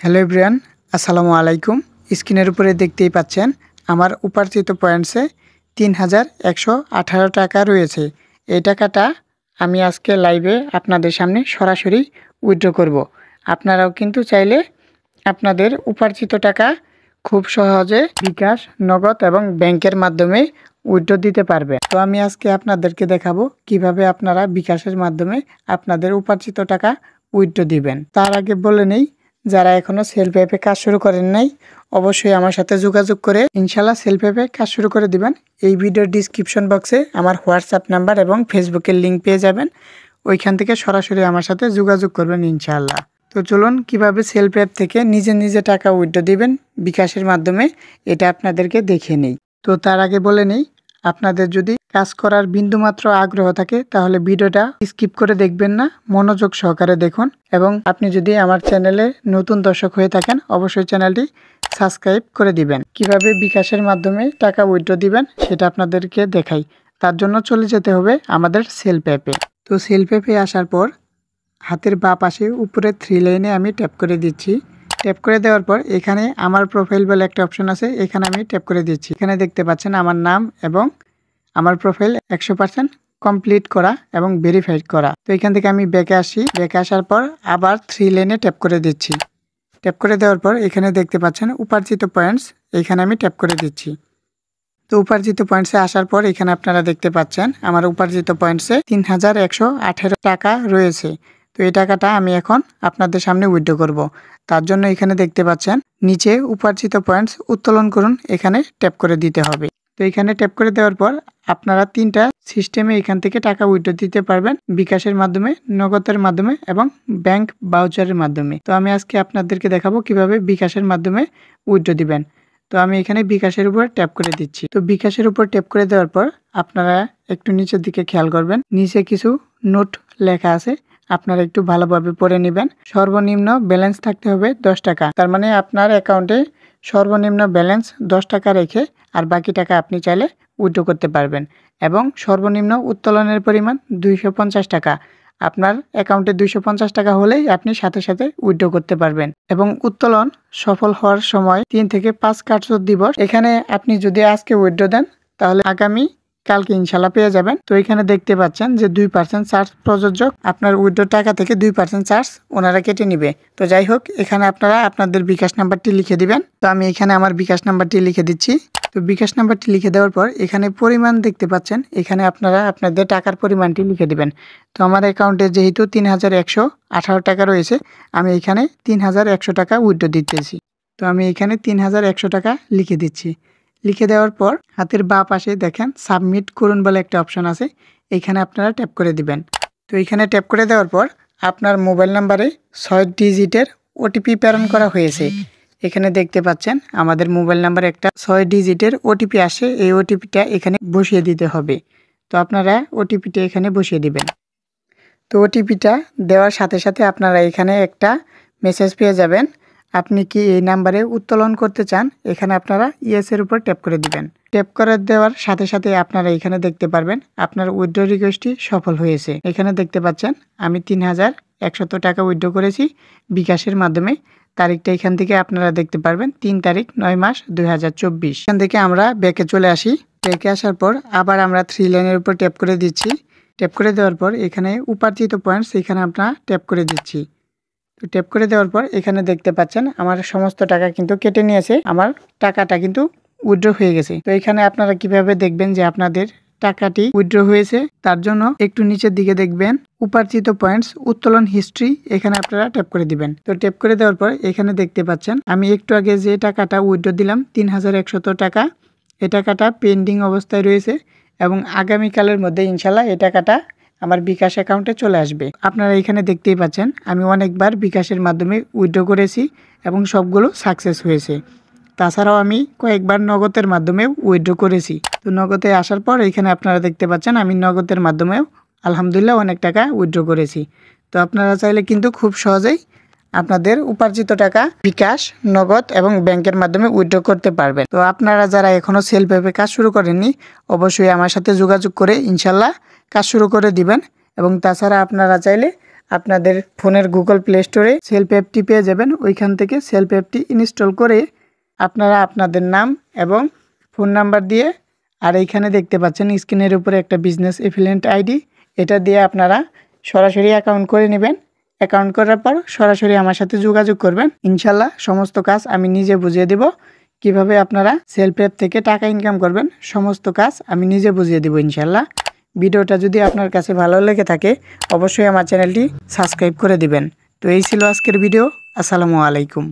Hello everyone, আসসালামু আলাইকুম। স্ক্রিনের উপরে দেখতেই পাচ্ছেন আমার উপার্জিত পয়েন্টসে 3118 টাকা রয়েছে। এই টাকাটা আমি আজকে লাইভে আপনাদের সামনে সরাসরি উইথড্র করব। আপনারাও কিন্তু চাইলে আপনাদের উপার্জিত টাকা খুব সহজে বিকাশ, নগদ এবং ব্যাংকের মাধ্যমে উইথড্র দিতে পারবে। তো আমি আজকে আপনাদেরকে দেখাবো কিভাবে আপনারা বিকাশের মাধ্যমে আপনাদের উপার্জিত টাকা উইথড্র দিবেন। তার আগে বলে নেই, যারা এখনো সেলফ অ্যাপে কাজ শুরু করেন নাই অবশ্যই আমার সাথে যোগাযোগ করে ইনশাল্লাহ সেলফ অ্যাপে কাজ শুরু করে দিবেন। এই ভিডিওর ডিসক্রিপশন বক্সে আমার হোয়াটসঅ্যাপ নাম্বার এবং ফেসবুকের লিঙ্ক পেয়ে যাবেন। ওইখান থেকে সরাসরি আমার সাথে যোগাযোগ করবেন ইনশাল্লাহ। তো চলুন কিভাবে সেলফ অ্যাপ থেকে নিজে নিজে টাকা উইথড্র দিবেন বিকাশের মাধ্যমে, এটা আপনাদেরকে দেখে নেই। তো তার আগে বলে নেই, আপনাদের যদি কাজ করার বিন্দুমাত্র আগ্রহ থাকে তাহলে ভিডিওটা স্কিপ করে দেখবেন না, মনোযোগ সহকারে দেখুন। এবং আপনি যদি আমার চ্যানেলে নতুন দর্শক হয়ে থাকেন অবশ্যই চ্যানেলটি সাবস্ক্রাইব করে দিবেন। কিভাবে বিকাশের মাধ্যমে টাকা উইথড্র দিবেন সেটা আপনাদেরকে দেখাই। তার জন্য চলে যেতে হবে আমাদের সেলফ অ্যাপে। তো সেলফ অ্যাপে আসার পর হাতের বাঁ পাশে উপরে 3 লাইনে আমি ট্যাপ করে দিচ্ছি। ট্যাপ করে দেওয়ার পর এখানে আমার প্রোফাইল বলে একটা অপশন আছে, এখানে আমি ট্যাপ করে দিচ্ছি। এখানে দেখতে পাচ্ছেন আমার নাম এবং আমার প্রোফাইল 100% কমপ্লিট করা এবং ভেরিফাইড করা। তো এখান থেকে আমি ব্যাকে আসি। ব্যাকে আসার পর আবার 3 লাইনে ট্যাপ করে দিচ্ছি। ট্যাপ করে দেওয়ার পর এখানে দেখতে পাচ্ছেন উপার্জিত পয়েন্টস, এখানে আমি ট্যাপ করে দিচ্ছি। তো উপার্জিত পয়েন্টসে আসার পর এখানে আপনারা দেখতে পাচ্ছেন আমার উপার্জিত পয়েন্টসে 3118 টাকা রয়েছে। তো এই টাকাটা আমি এখন আপনাদের সামনে উইথড্র করব। তার জন্য এখানে দেখতে পাচ্ছেন নিচে উপার্জিত পয়েন্টস উত্তোলন করুন, এখানে ট্যাপ করে দিতে হবে। তো এখানে ট্যাপ করে দেওয়ার পর আপনারা 3টা সিস্টেমে এখান থেকে টাকা উইথড্র দিতে পারবেন, বিকাশের মাধ্যমে, নগদের মাধ্যমে এবং ব্যাংক ভাউচারের মাধ্যমে। তো আমি আজকে আপনাদেরকে দেখাবো কিভাবে বিকাশের মাধ্যমে উইথড্র দিবেন। তো আমি এখানে বিকাশের উপর ট্যাপ করে দিচ্ছি। তো বিকাশের উপর ট্যাপ করে দেওয়ার পর আপনারা একটু নিচের দিকে খেয়াল করবেন, নিচে কিছু নোট লেখা আছে, আপনারা একটু ভালোভাবে পড়ে নেবেন। সর্বনিম্ন ব্যালেন্স থাকতে হবে 10 টাকা। তার মানে আপনার অ্যাকাউন্টে সর্বনিম্ন ব্যালেন্স 10 টাকা রেখে আর বাকি টাকা আপনি চাইলে উইথড্র করতে পারবেন। এবং সর্বনিম্ন উত্তোলনের পরিমাণ 250 টাকা। আপনার অ্যাকাউন্টে 250 টাকা হলেই আপনি সাথে সাথে উইথড্র করতে পারবেন। এবং উত্তোলন সফল হওয়ার সময় 3 থেকে 5 কার্য দিবস। এখানে আপনি যদি আজকে উইথড্র দেন তাহলে আগামী কালকে ইনশাল্লাহ পেয়ে যাবেন। তো এখানে দেখতে পাচ্ছেন যে 2% চার্জ প্রযোজ্য, আপনার উইথড্র টাকা থেকে 2% চার্জ ওনারা কেটে নিবে। তো যাই হোক, এখানে আপনারা আপনাদের বিকাশ নাম্বারটি লিখে দিবেন। তো আমি এখানে আমার বিকাশ নাম্বারটি লিখে দিচ্ছি। তো বিকাশ নাম্বারটি লিখে দেওয়ার পর এখানে পরিমাণ দেখতে পাচ্ছেন, এখানে আপনারা আপনাদের টাকার পরিমাণটি লিখে দিবেন। তো আমার অ্যাকাউন্টে যেহেতু 3118 টাকা রয়েছে, আমি এখানে 3100 টাকা উইথড্র দিতেছি। তো আমি এখানে 3100 টাকা লিখে দিচ্ছি। লিখে দেওয়ার পর হাতের বাঁ পাশে দেখেন সাবমিট করুন বলে একটা অপশন আছে, এখানে আপনারা ট্যাপ করে দিবেন। তো এখানে ট্যাপ করে দেওয়ার পর আপনার মোবাইল নাম্বারে 6 ডিজিটের ওটিপি প্রেরণ করা হয়েছে। এখানে দেখতে পাচ্ছেন আমাদের মোবাইল নাম্বারে একটা 6 ডিজিটের ওটিপি আসে, এই ওটিপিটা এখানে বসিয়ে দিতে হবে। তো আপনারা ওটিপিটা এখানে বসিয়ে দিবেন। তো ওটিপিটা দেওয়ার সাথে সাথে আপনারা এখানে একটা মেসেজ পেয়ে যাবেন, আপনি কি এই নাম্বারে উত্তোলন করতে চান। এখানে আপনারা ইয়েসের উপর ট্যাপ করে দিবেন। ট্যাপ করে দেওয়ার সাথে সাথে আপনারা এখানে দেখতে পারবেন আপনার উইথড্র রিকোয়েস্টটি সফল হয়েছে। এখানে দেখতে পাচ্ছেন আমি 3100 টাকা উইথড্র করেছি বিকাশের মাধ্যমে। তারিখটা এখান থেকে আপনারা দেখতে পারবেন 3 তারিখ 9 মাস 2024। এখান থেকে আমরা ব্যাকে চলে আসি। ব্যাকে আসার পর আবার আমরা 3 লাইনের উপর ট্যাপ করে দিচ্ছি। ট্যাপ করে দেওয়ার পর এখানে উপার্জিত পয়েন্টস, এখানে আপনারা ট্যাপ করে দিচ্ছি। তো ট্যাপ করে দেওয়ার পর এখানে দেখতে পাচ্ছেন আমার সমস্ত টাকা কিন্তু কেটে নিয়েছে, আমার টাকাটা কিন্তু উইথড্র হয়ে গেছে। তো এখানে আপনারা কিভাবে দেখবেন যে আপনাদের টাকাটি উইথড্র হয়েছে, তার জন্য একটু নিচের দিকে দেখবেন উপার্জিত পয়েন্টস উত্তোলন হিস্ট্রি, এখানে আপনারা ট্যাপ করে দিবেন। তো ট্যাপ করে দেওয়ার পর এখানে দেখতে পাচ্ছেন আমি একটু আগে যে টাকাটা উইথড্র দিলাম 3100 টাকা, এই টাকাটা পেন্ডিং অবস্থায় রয়েছে এবং আগামীকালের মধ্যে ইনশাল্লাহ এই টাকাটা আমার বিকাশ অ্যাকাউন্টে চলে আসবে। আপনারা এখানে দেখতেই পাচ্ছেন আমি অনেকবার বিকাশের মাধ্যমে উইথড্র করেছি এবং সবগুলো সাকসেস হয়েছে। তাছাড়াও আমি কয়েকবার নগদের মাধ্যমেও উইথড্র করেছি। তো নগদে আসার পর এখানে আপনারা দেখতে পাচ্ছেন আমি নগদের মাধ্যমেও আলহামদুলিল্লাহ অনেক টাকা উইথড্র করেছি। তো আপনারা চাইলে কিন্তু খুব সহজেই আপনাদের উপার্জিত টাকা বিকাশ, নগদ এবং ব্যাংকের মাধ্যমে উইথড্র করতে পারবেন। তো আপনারা যারা এখনও সেলফ অ্যাপে কাজ শুরু করেননি অবশ্যই আমার সাথে যোগাযোগ করে ইনশাল্লাহ কাজ শুরু করে দিবেন। এবং তাছাড়া আপনারা চাইলে আপনাদের ফোনের গুগল প্লে স্টোরে সেলফ অ্যাপটি পেয়ে যাবেন। ওইখান থেকে সেলফ অ্যাপটি ইনস্টল করে আপনারা আপনাদের নাম এবং ফোন নাম্বার দিয়ে, আর এইখানে দেখতে পাচ্ছেন স্ক্রিনের উপরে একটা বিজনেস এফিলিয়েন্ট আইডি, এটা দিয়ে আপনারা সরাসরি অ্যাকাউন্ট করে নেবেন। অ্যাকাউন্ট করার পর সরাসরি আমার সাথে যোগাযোগ করবেন। ইনশাল্লাহ সমস্ত কাজ আমি নিজে বুঝিয়ে দেব। কিভাবে আপনারা সেলফ অ্যাপ থেকে টাকা ইনকাম করবেন সমস্ত কাজ আমি নিজে বুঝিয়ে দেব ইনশাল্লাহ। ভিডিওটা যদি আপনার কাছে ভালো লেগে থাকে অবশ্যই আমার চ্যানেলটি সাবস্ক্রাইব করে দিবেন। তো এই ছিল আজকের ভিডিও। আসসালামু আলাইকুম।